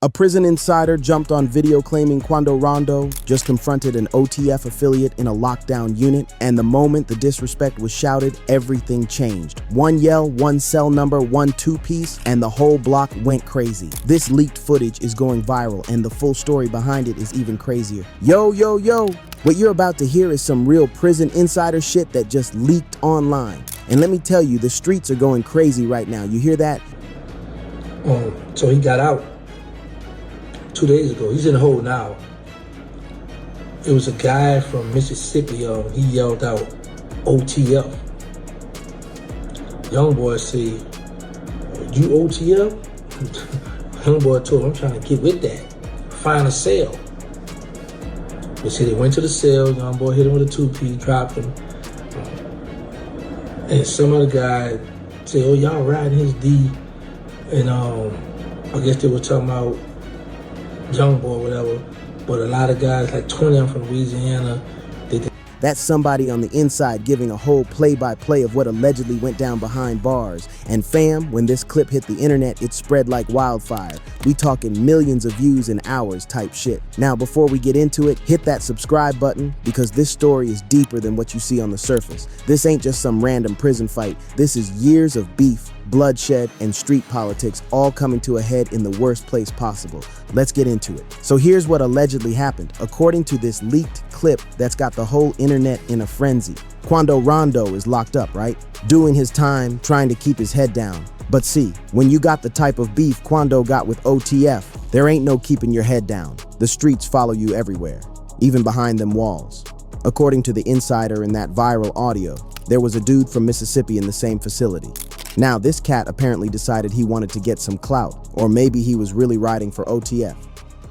A prison insider jumped on video claiming Quando Rondo just confronted an OTF affiliate in a lockdown unit, and the moment the disrespect was shouted, everything changed. One yell, one cell number, one two-piece, and the whole block went crazy. This leaked footage is going viral, and the full story behind it is even crazier. Yo, yo, yo! What you're about to hear is some real prison insider shit that just leaked online. And let me tell you, the streets are going crazy right now. You hear that? So he got out 2 days ago. He's in the hole now. It was a guy from Mississippi. He yelled out OTF. Young boy say, "You OTF?" Young boy told him, "I'm trying to get with that. Find a cell." They said they went to the cell. Young boy hit him with a 2P, dropped him. And some other guy said, "Oh, y'all riding his D." And I guess they were talking about young boy, whatever, but a lot of guys, like 20 of them from Louisiana, That's somebody on the inside giving a whole play-by-play of what allegedly went down behind bars. And fam, when this clip hit the internet, it spread like wildfire. We talking millions of views in hours type shit. Now, before we get into it, hit that subscribe button, because this story is deeper than what you see on the surface. This ain't just some random prison fight. This is years of beef, bloodshed, and street politics all coming to a head in the worst place possible. Let's get into it. So here's what allegedly happened. According to this leaked clip that's got the whole internet in a frenzy, Quando Rondo is locked up, right? Doing his time, trying to keep his head down. But see, when you got the type of beef Quando got with OTF, there ain't no keeping your head down. The streets follow you everywhere, even behind them walls. According to the insider in that viral audio, there was a dude from Mississippi in the same facility. Now, this cat apparently decided he wanted to get some clout, or maybe he was really riding for OTF.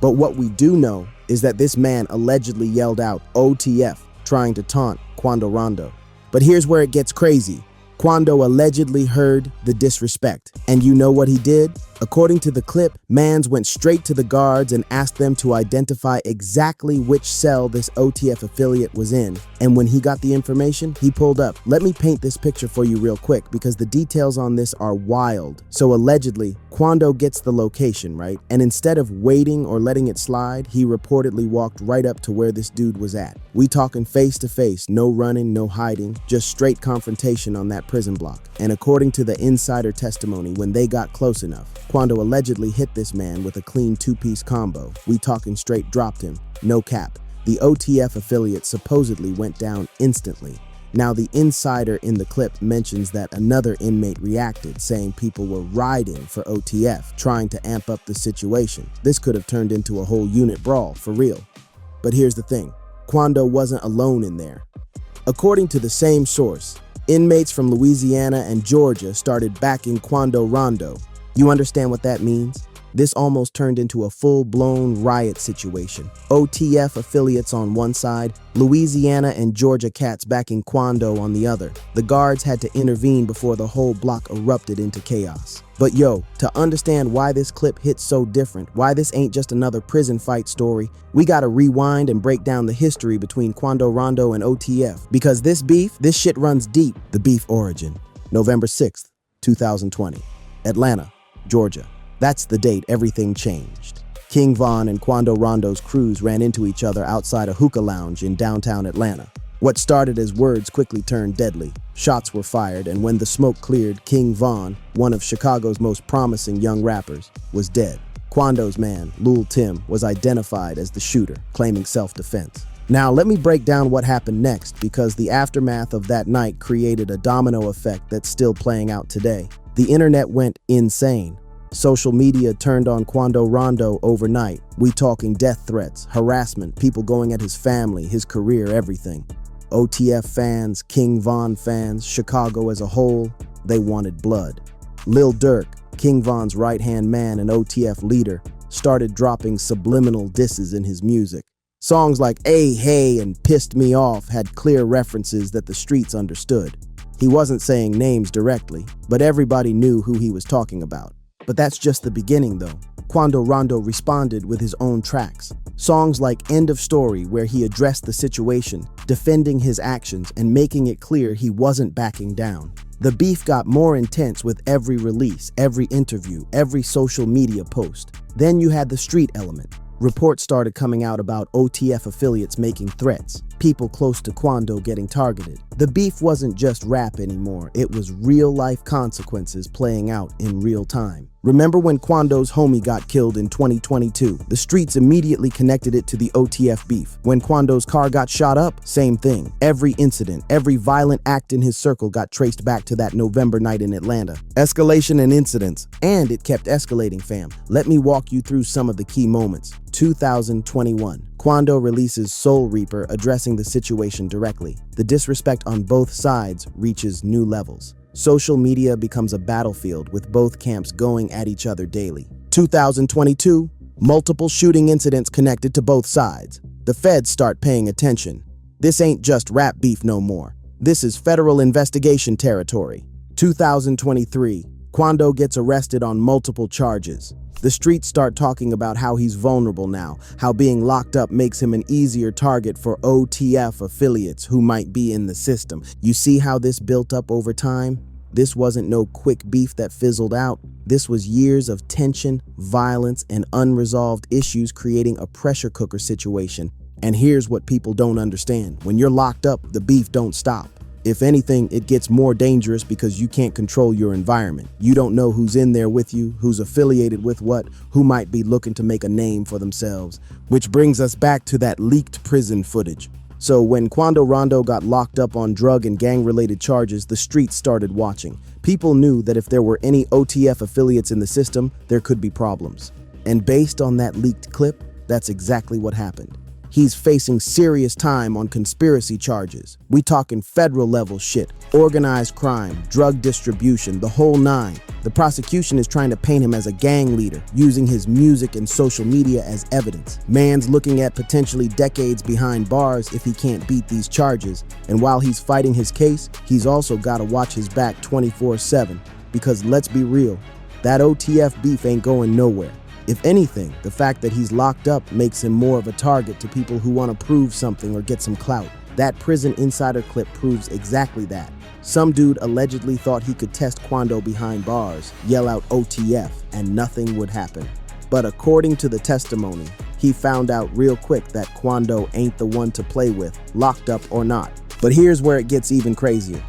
But what we do know is that this man allegedly yelled out OTF, trying to taunt Quando Rondo. But here's where it gets crazy. Quando allegedly heard the disrespect. And you know what he did? According to the clip, mans went straight to the guards and asked them to identify exactly which cell this OTF affiliate was in. And when he got the information, he pulled up. Let me paint this picture for you real quick, because the details on this are wild. So allegedly, Quando gets the location, right? And instead of waiting or letting it slide, he reportedly walked right up to where this dude was at. We talking face to face, no running, no hiding, just straight confrontation on that prison block. And according to the insider testimony, when they got close enough, Quando allegedly hit this man with a clean two-piece combo. We talking straight dropped him, no cap. The OTF affiliate supposedly went down instantly. Now, the insider in the clip mentions that another inmate reacted, saying people were riding for OTF, trying to amp up the situation. This could have turned into a whole unit brawl, for real. But here's the thing, Quando wasn't alone in there. According to the same source, inmates from Louisiana and Georgia started backing Quando Rondo. You understand what that means? This almost turned into a full-blown riot situation. OTF affiliates on one side, Louisiana and Georgia cats backing Quando on the other. The guards had to intervene before the whole block erupted into chaos. But yo, to understand why this clip hits so different, why this ain't just another prison fight story, we gotta rewind and break down the history between Quando Rondo and OTF. Because this beef, this shit runs deep. The beef origin. November 6th, 2020. Atlanta, Georgia. That's the date everything changed. King Von and Quando Rondo's crews ran into each other outside a hookah lounge in downtown Atlanta. What started as words quickly turned deadly. Shots were fired, and when the smoke cleared, King Von, one of Chicago's most promising young rappers, was dead. Quando's man, Lil Tim, was identified as the shooter, claiming self-defense. Now, let me break down what happened next, because the aftermath of that night created a domino effect that's still playing out today. The internet went insane. Social media turned on Quando Rondo overnight. We talking death threats, harassment, people going at his family, his career, everything. OTF fans, King Von fans, Chicago as a whole, they wanted blood. Lil Durk, King Von's right-hand man and OTF leader, started dropping subliminal disses in his music. Songs like Ay Hey and Pissed Me Off had clear references that the streets understood. He wasn't saying names directly, but everybody knew who he was talking about. But that's just the beginning though. Quando Rondo responded with his own tracks. Songs like End of Story, where he addressed the situation, defending his actions and making it clear he wasn't backing down. The beef got more intense with every release, every interview, every social media post. Then you had the street element. Reports started coming out about OTF affiliates making threats, people close to Quando getting targeted. The beef wasn't just rap anymore, it was real-life consequences playing out in real time. Remember when Quando's homie got killed in 2022? The streets immediately connected it to the OTF beef. When Quando's car got shot up, same thing. Every incident, every violent act in his circle got traced back to that November night in Atlanta. Escalation and incidents, and it kept escalating, fam. Let me walk you through some of the key moments. 2021. Quando releases Soul Reaper, addressing the situation directly. The disrespect on both sides reaches new levels. Social media becomes a battlefield with both camps going at each other daily. 2022. Multiple shooting incidents connected to both sides. The feds start paying attention. This ain't just rap beef no more. This is federal investigation territory. 2023. Quando gets arrested on multiple charges. The streets start talking about how he's vulnerable now, how being locked up makes him an easier target for OTF affiliates who might be in the system. You see how this built up over time? This wasn't no quick beef that fizzled out. This was years of tension, violence, and unresolved issues creating a pressure cooker situation. And here's what people don't understand. When you're locked up, the beef don't stop. If anything, it gets more dangerous because you can't control your environment. You don't know who's in there with you, who's affiliated with what, who might be looking to make a name for themselves. Which brings us back to that leaked prison footage. So when Quando Rondo got locked up on drug and gang-related charges, the streets started watching. People knew that if there were any OTF affiliates in the system, there could be problems. And based on that leaked clip, that's exactly what happened. He's facing serious time on conspiracy charges. We talking federal level shit, organized crime, drug distribution, the whole nine. The prosecution is trying to paint him as a gang leader, using his music and social media as evidence. Man's looking at potentially decades behind bars if he can't beat these charges. And while he's fighting his case, he's also got to watch his back 24/7. Because let's be real, that OTF beef ain't going nowhere. If anything, the fact that he's locked up makes him more of a target to people who want to prove something or get some clout. That prison insider clip proves exactly that. Some dude allegedly thought he could test Quando behind bars, yell out OTF, and nothing would happen. But according to the testimony, he found out real quick that Quando ain't the one to play with, locked up or not. But here's where it gets even crazier.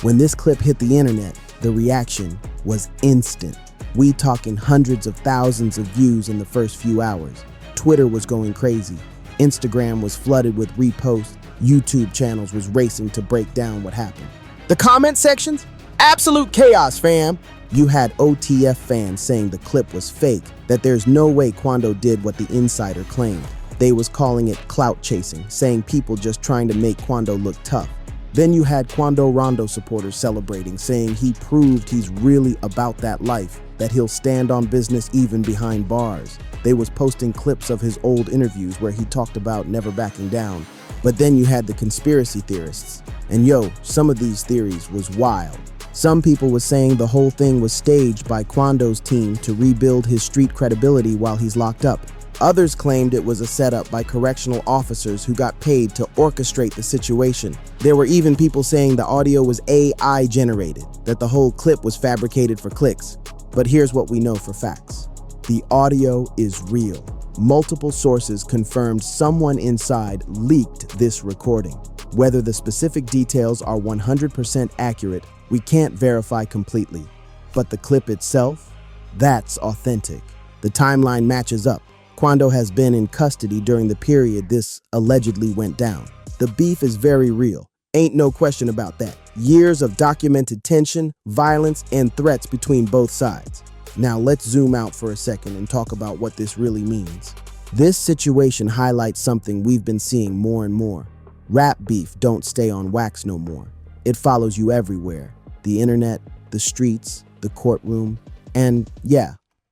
When this clip hit the internet, the reaction was instant. We talking hundreds of thousands of views in the first few hours. Twitter was going crazy. Instagram was flooded with reposts. YouTube channels was racing to break down what happened. The comment sections? Absolute chaos, fam. You had OTF fans saying the clip was fake, that there's no way Quando did what the insider claimed. They was calling it clout chasing, saying people just trying to make Quando look tough. Then you had Quando Rondo supporters celebrating, saying he proved he's really about that life, that he'll stand on business even behind bars. They was posting clips of his old interviews where he talked about never backing down. But then you had the conspiracy theorists. And some of these theories was wild. Some people was saying the whole thing was staged by Quando's team to rebuild his street credibility while he's locked up. Others claimed it was a setup by correctional officers who got paid to orchestrate the situation. There were even people saying the audio was AI generated, that the whole clip was fabricated for clicks. But here's what we know for facts. The audio is real. Multiple sources confirmed someone inside leaked this recording. Whether the specific details are 100% accurate, we can't verify completely. But the clip itself, that's authentic. The timeline matches up. Quando has been in custody during the period this allegedly went down. The beef is very real. Ain't no question about that. Years of documented tension, violence, and threats between both sides. Now let's zoom out for a second and talk about what this really means. This situation highlights something we've been seeing more and more. Rap beef don't stay on wax no more. It follows you everywhere. The internet, the streets, the courtroom, and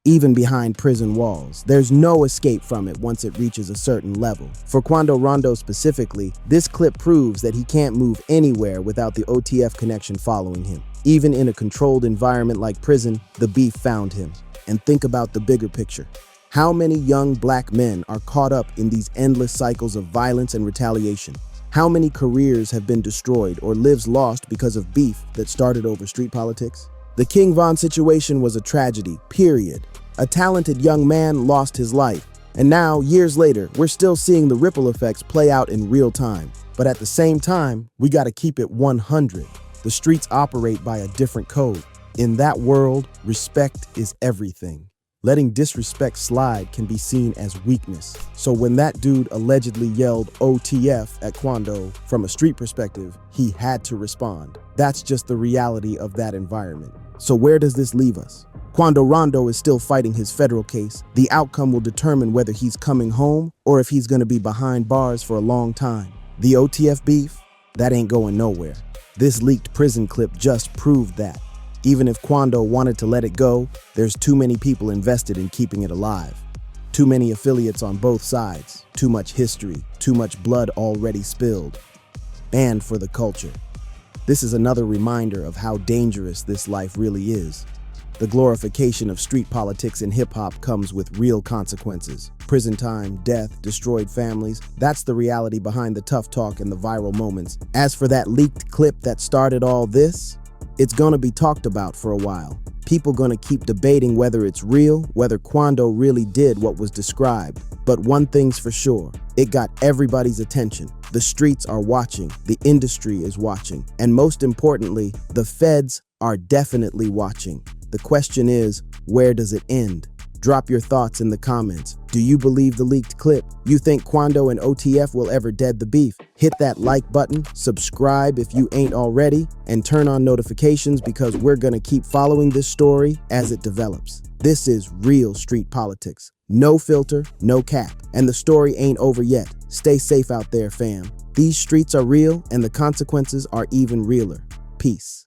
even behind prison walls. There's no escape from it once it reaches a certain level. For Quando Rondo specifically, this clip proves that he can't move anywhere without the OTF connection following him. Even in a controlled environment like prison, the beef found him. And think about the bigger picture. How many young black men are caught up in these endless cycles of violence and retaliation? How many careers have been destroyed or lives lost because of beef that started over street politics? The King Von situation was a tragedy, period. A talented young man lost his life. And now, years later, we're still seeing the ripple effects play out in real time. But at the same time, we gotta keep it 100. The streets operate by a different code. In that world, respect is everything. Letting disrespect slide can be seen as weakness. So when that dude allegedly yelled OTF at Quando, from a street perspective, he had to respond. That's just the reality of that environment. So where does this leave us? Quando Rondo is still fighting his federal case. The outcome will determine whether he's coming home or if he's gonna be behind bars for a long time. The OTF beef? That ain't going nowhere. This leaked prison clip just proved that. Even if Quando wanted to let it go, there's too many people invested in keeping it alive. Too many affiliates on both sides, too much history, too much blood already spilled. Banned for the culture. This is another reminder of how dangerous this life really is. The glorification of street politics in hip-hop comes with real consequences. Prison time, death, destroyed families. That's the reality behind the tough talk and the viral moments. As for that leaked clip that started all this, it's gonna be talked about for a while. People gonna keep debating whether it's real, whether Quando really did what was described. But one thing's for sure, it got everybody's attention. The streets are watching, the industry is watching, and most importantly, the feds are definitely watching. The question is, where does it end? Drop your thoughts in the comments. Do you believe the leaked clip? You think Quando and OTF will ever dead the beef? Hit that like button, subscribe if you ain't already, and turn on notifications because we're gonna keep following this story as it develops. This is real street politics. No filter, no cap. And the story ain't over yet. Stay safe out there, fam. These streets are real and the consequences are even realer. Peace.